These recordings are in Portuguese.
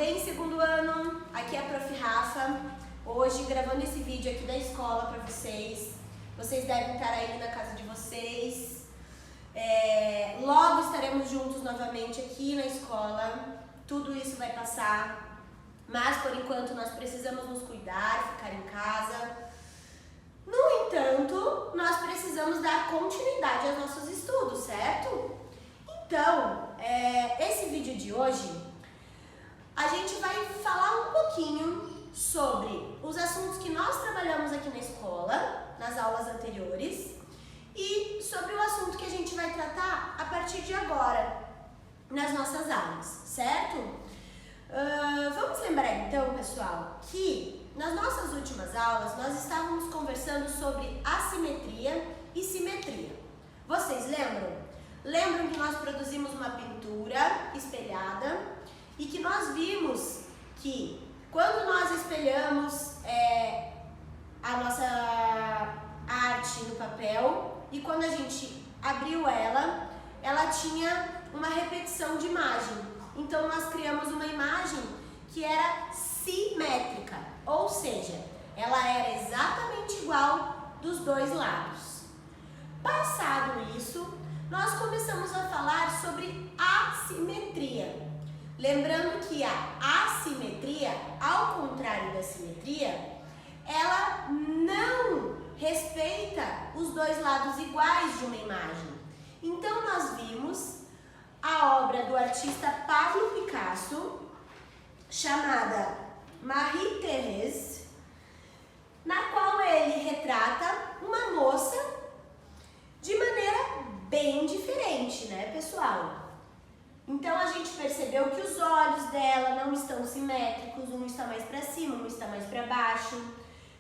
bem, segundo ano? Aqui é a Prof. Rafa, hoje gravando esse vídeo aqui da escola para vocês. Vocês devem estar aí na casa de vocês. Logo estaremos juntos novamente aqui na escola. Tudo isso vai passar, mas por enquanto nós precisamos nos cuidar, ficar em casa. No entanto, nós precisamos dar continuidade aos nossos estudos, certo? Então, esse vídeo de hoje, a gente vai falar um pouquinho sobre os assuntos que nós trabalhamos aqui na escola, nas aulas anteriores, e sobre o assunto que a gente vai tratar a partir de agora, nas nossas aulas, certo? Vamos lembrar então, pessoal, que nas nossas últimas aulas nós estávamos conversando sobre assimetria e simetria. Vocês lembram? Lembram que nós produzimos uma pintura espelhada e que nós vimos que quando nós espelhamos a nossa arte no papel e quando a gente abriu ela tinha uma repetição de imagem. Então nós criamos uma imagem que era simétrica, ou seja, ela era exatamente igual dos dois lados. Passado isso, nós começamos a falar sobre assimetria. Lembrando que a assimetria, ao contrário da simetria, ela não respeita os dois lados iguais de uma imagem. Então nós vimos a obra do artista Pablo Picasso, chamada Marie-Thérèse, na qual ele retrata uma moça de maneira bem diferente, né, pessoal? Então a gente percebeu que os olhos dela não estão simétricos, um está mais para cima, um está mais para baixo.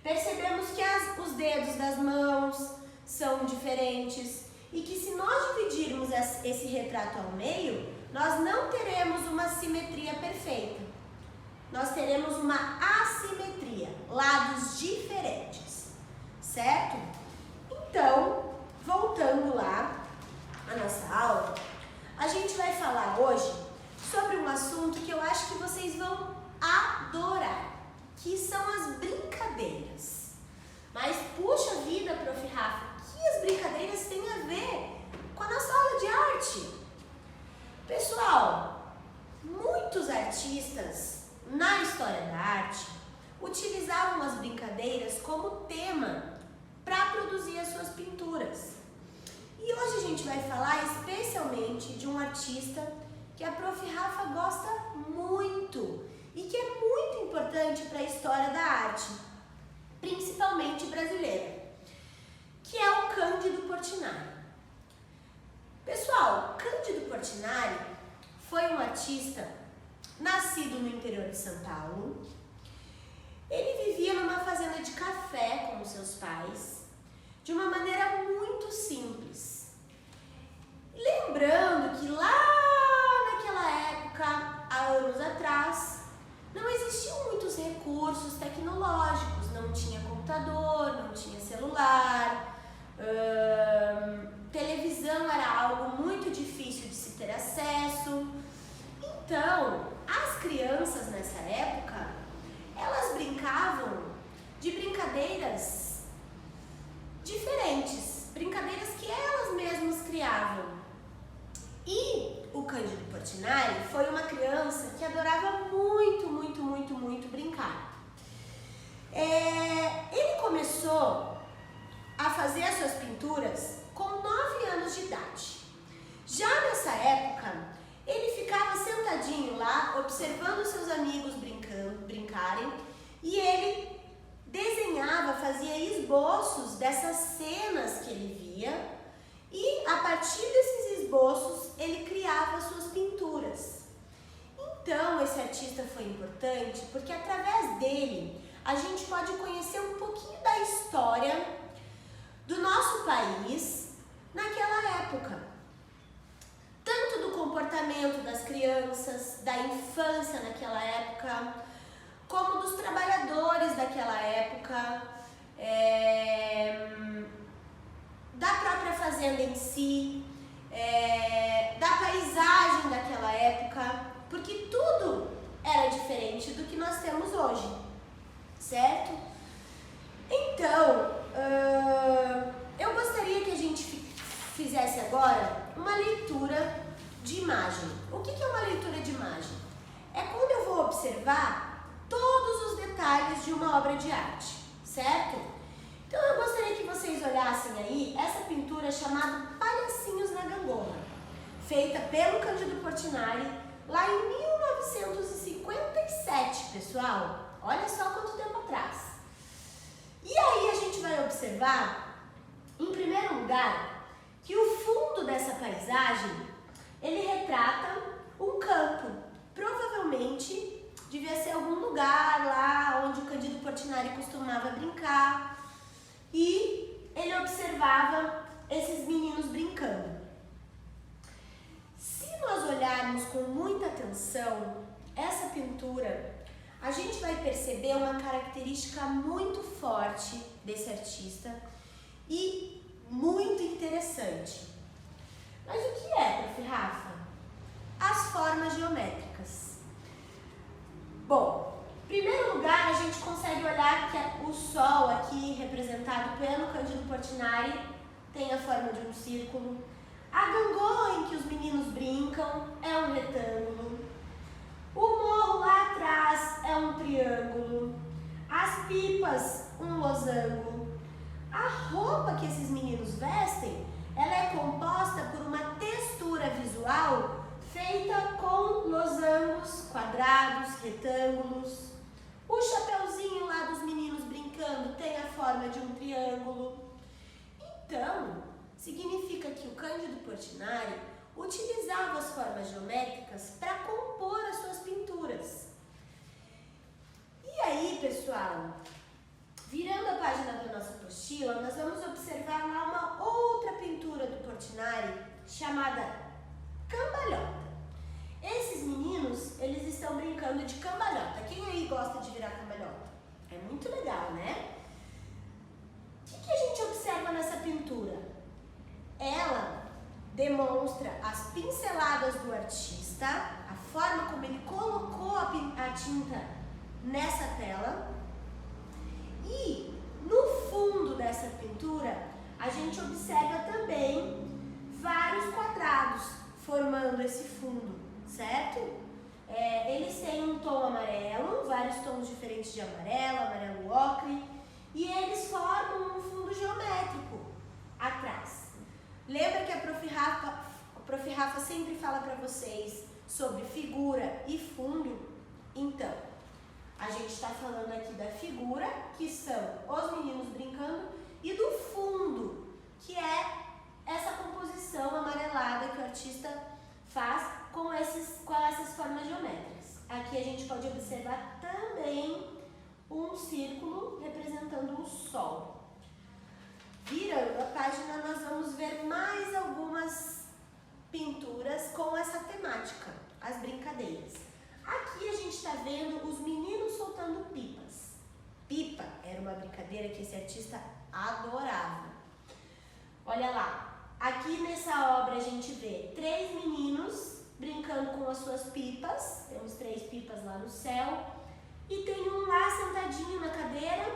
Percebemos que os dedos das mãos são diferentes e que se nós dividirmos esse retrato ao meio, nós não teremos uma simetria perfeita. Nós teremos uma assimetria, lados diferentes, certo? Então, voltando lá à nossa aula, a gente vai falar hoje sobre um assunto que eu acho que vocês vão adorar, que são as brincadeiras. Mas, puxa vida, Prof. Rafa, o que as brincadeiras têm a ver com a nossa aula de arte? Pessoal, muitos artistas na história da arte utilizavam as brincadeiras como tema para produzir as suas pinturas. E hoje a gente vai falar especialmente de um artista que a Prof. Rafa gosta muito e que é muito importante para a história da arte, principalmente brasileira, que é o Cândido Portinari. Pessoal, Cândido Portinari foi um artista nascido no interior de São Paulo. Ele vivia numa fazenda de café com os seus pais, de uma maneira muito simples. Lembrando que lá naquela época, há anos atrás, não existiam muitos recursos tecnológicos, não tinha computador, não tinha celular, televisão era algo muito difícil de se ter acesso. Então, as crianças nessa época, elas brincavam de brincadeiras diferentes, brincadeiras que elas mesmas criavam. E o Cândido Portinari foi uma criança que adorava muito brincar. Ele começou a fazer as suas pinturas com 9 anos de idade. Já nessa época, ele ficava sentadinho lá, observando seus amigos brincarem, e ele desenhava, fazia esboços dessas cenas que ele via, e a partir desses esboços ele criava suas pinturas. Então esse artista foi importante porque através dele a gente pode conhecer um pouquinho da história do nosso país naquela época. Tanto do comportamento das crianças, da infância naquela época, como dos trabalhadores daquela época, da própria fazenda em si, da paisagem daquela época, porque tudo era diferente. Então, eu gostaria que a gente fizesse agora uma leitura de imagem. O que é uma leitura de imagem? É quando eu vou observar todos os detalhes de uma obra de arte, certo? Então eu gostaria que vocês olhassem aí essa pintura chamada Palhacinhos na Gangorra, feita pelo Cândido Portinari lá em 1957, pessoal. Olha só quanto tempo atrás. E aí a gente vai observar, em primeiro lugar, que o fundo dessa paisagem, ele retrata um campo. Provavelmente devia ser algum lugar lá onde o Cândido Portinari costumava brincar. E ele observava esses meninos brincando. Se nós olharmos com muita atenção essa pintura, a gente vai perceber uma característica muito forte desse artista e muito interessante. Mas o que é, Prof. Rafa? As formas geométricas. Bom, em primeiro lugar, a gente consegue olhar que o sol aqui, representado pelo Cândido Portinari, tem a forma de um círculo. A gangorra em que os meninos brincam é um retângulo. O morro lá atrás é um triângulo. As pipas, um losango. A roupa que esses meninos vestem, ela é composta por uma textura visual feita com losangos, quadrados, retângulos. O chapeuzinho lá dos meninos brincando tem a forma de um triângulo. Então, significa que o Cândido Portinari utilizava as formas geométricas para compor as suas pinturas. E aí, pessoal, virando a página da nossa apostila, nós vamos observar lá uma outra pintura do Portinari chamada Cambalhota. Esses meninos, eles estão brincando de cambalhota. Quem aí gosta de virar cambalhota? É muito legal, né? O que a gente observa nessa pintura? Ela demonstra as pinceladas do artista, a forma como ele colocou a tinta nessa tela. E no fundo dessa pintura, a gente observa também vários quadrados formando esse fundo, certo? Eles têm um tom amarelo, vários tons diferentes de amarelo, amarelo ocre, e eles formam um fundo geométrico atrás. Lembra que a Prof. Rafa sempre fala para vocês sobre figura e fundo? Então, a gente está falando aqui da figura, que são os meninos brincando, e do fundo, que é essa composição amarelada que o artista faz com essas formas geométricas. Aqui a gente pode observar também um círculo representando o sol. Virando a página, nós vamos ver mais algumas pinturas com essa temática, as brincadeiras. Aqui a gente está vendo os meninos soltando pipas. Pipa era uma brincadeira que esse artista adorava. Olha lá, aqui nessa obra a gente vê 3 meninos brincando com as suas pipas. Temos 3 pipas lá no céu. E tem um lá sentadinho na cadeira,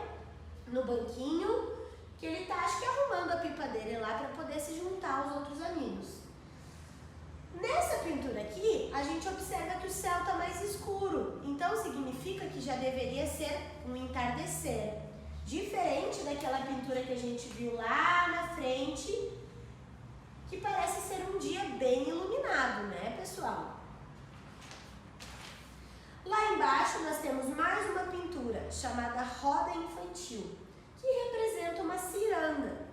no banquinho, que ele está, acho que, arrumando a pipa dele lá para poder se juntar aos outros amigos. Nessa pintura aqui, a gente observa que o céu está mais escuro, então significa que já deveria ser um entardecer. Diferente daquela pintura que a gente viu lá na frente, que parece ser um dia bem iluminado, né, pessoal? Lá embaixo nós temos mais uma pintura chamada Roda Infantil, que representa uma ciranda.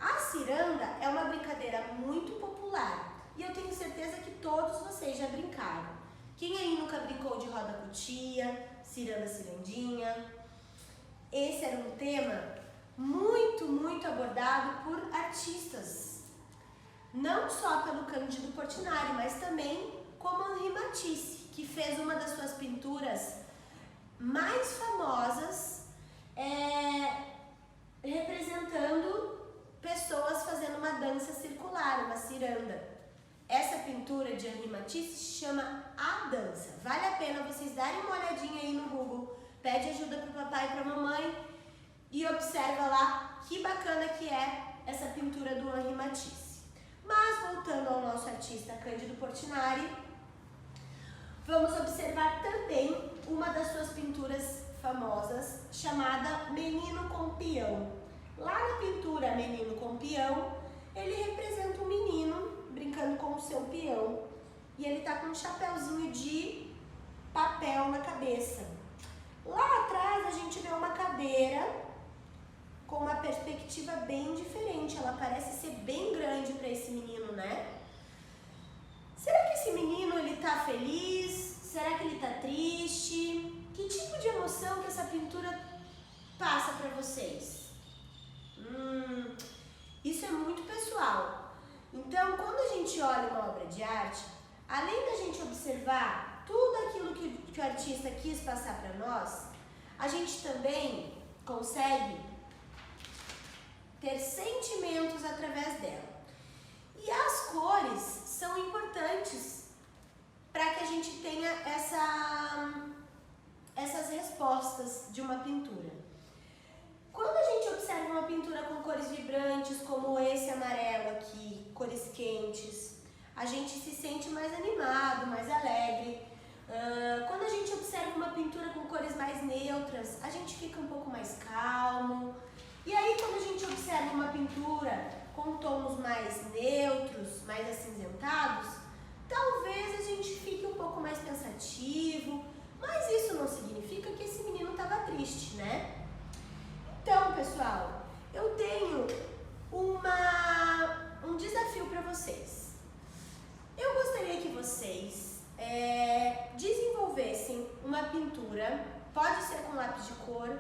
A ciranda é uma brincadeira muito popular e eu tenho certeza que todos vocês já brincaram. Quem aí nunca brincou de roda cutia, ciranda cirandinha? Esse era um tema muito abordado por artistas, não só pelo Cândido Portinari, mas também como Henri Matisse, que fez uma das suas pinturas mais famosas, representando pessoas fazendo uma dança circular, uma ciranda. Essa pintura de Henri Matisse se chama A Dança. Vale a pena vocês darem uma olhadinha aí no Google. Pede ajuda para o papai e para a mamãe e observa lá que bacana que é essa pintura do Henri Matisse. Mas voltando ao nosso artista Cândido Portinari, vamos observar também uma das suas pinturas famosas, chamada Menino com Peão. Lá na pintura Menino com Peão, ele representa um menino brincando com o seu peão e ele tá com um chapéuzinho de papel na cabeça. Lá atrás a gente vê uma cadeira com uma perspectiva bem diferente, ela parece ser bem grande para esse menino, né? Será que esse menino ele tá feliz? Será que ele tá triste? Que tipo de emoção que essa pintura passa para vocês? Isso é muito pessoal. Então, quando a gente olha uma obra de arte, além da gente observar tudo aquilo que o artista quis passar para nós, a gente também consegue ter sentimentos através dela. E as cores são importantes para que a gente tenha essas respostas de uma pintura. Quando a gente observa uma pintura com cores vibrantes, como esse amarelo aqui, cores quentes, a gente se sente mais animado, mais alegre. Quando a gente observa uma pintura com cores mais neutras, a gente fica um pouco mais calmo. E aí, quando a gente observa uma pintura com tons mais neutros, mais acinzentados, talvez a gente fique um pouco mais pensativo, mas isso não significa que esse menino estava triste, né? Então, pessoal, eu tenho um desafio para vocês. Eu gostaria que vocês desenvolvessem uma pintura, pode ser com lápis de cor,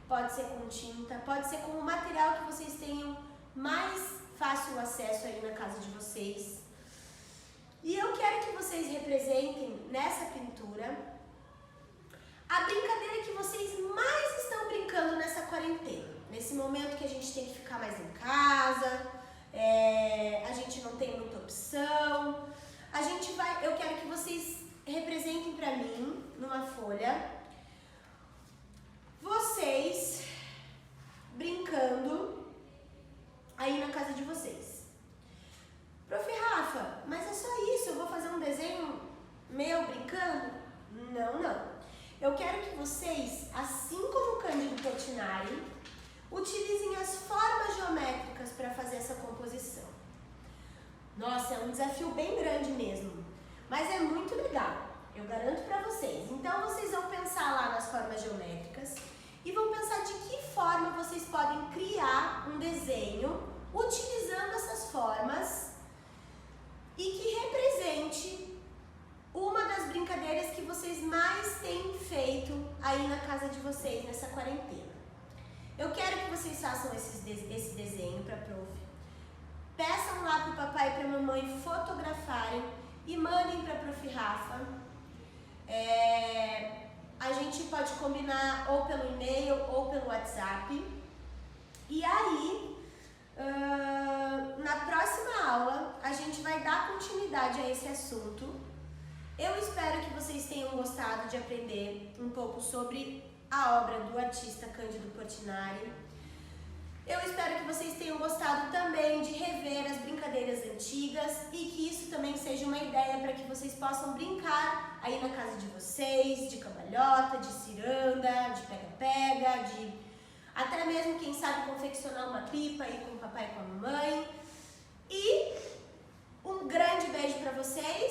pode ser com tinta, pode ser com o material que vocês tenham mais fácil acesso aí na casa de vocês. E eu quero que vocês representem nessa pintura a brincadeira que vocês mais estão brincando nessa quarentena. Nesse momento que a gente tem que ficar mais em casa, a gente não tem muita opção. Eu quero que vocês representem para mim, numa folha, vocês brincando aí na casa de vocês. Prof. Rafa, mas é só isso? Eu vou fazer um desenho meu brincando? Não. Eu quero que vocês, assim como o Cândido Portinari, utilizem as formas geométricas para fazer essa composição. Nossa, é um desafio bem grande mesmo, mas é muito legal, eu garanto para vocês. Então vocês vão pensar lá nas formas geométricas e vão pensar de que forma vocês podem criar um desenho utilizando essas formas e que represente uma das brincadeiras que vocês mais têm feito aí na casa de vocês nessa quarentena. Eu quero que vocês façam esse desenho para a prof. Peçam lá para o papai e para a mamãe fotografarem e mandem para a prof. Rafa. A gente pode combinar ou pelo e-mail ou pelo WhatsApp. E aí, na próxima aula, a gente vai dar continuidade a esse assunto. Eu espero que vocês tenham gostado de aprender um pouco sobre a obra do artista Cândido Portinari. Eu espero que vocês tenham gostado também de rever as brincadeiras antigas e que isso também seja uma ideia para que vocês possam brincar aí na casa de vocês, de cambalhota, de ciranda, de pega-pega, de até mesmo, quem sabe, confeccionar uma pipa aí com o papai e com a mamãe. E um grande beijo para vocês.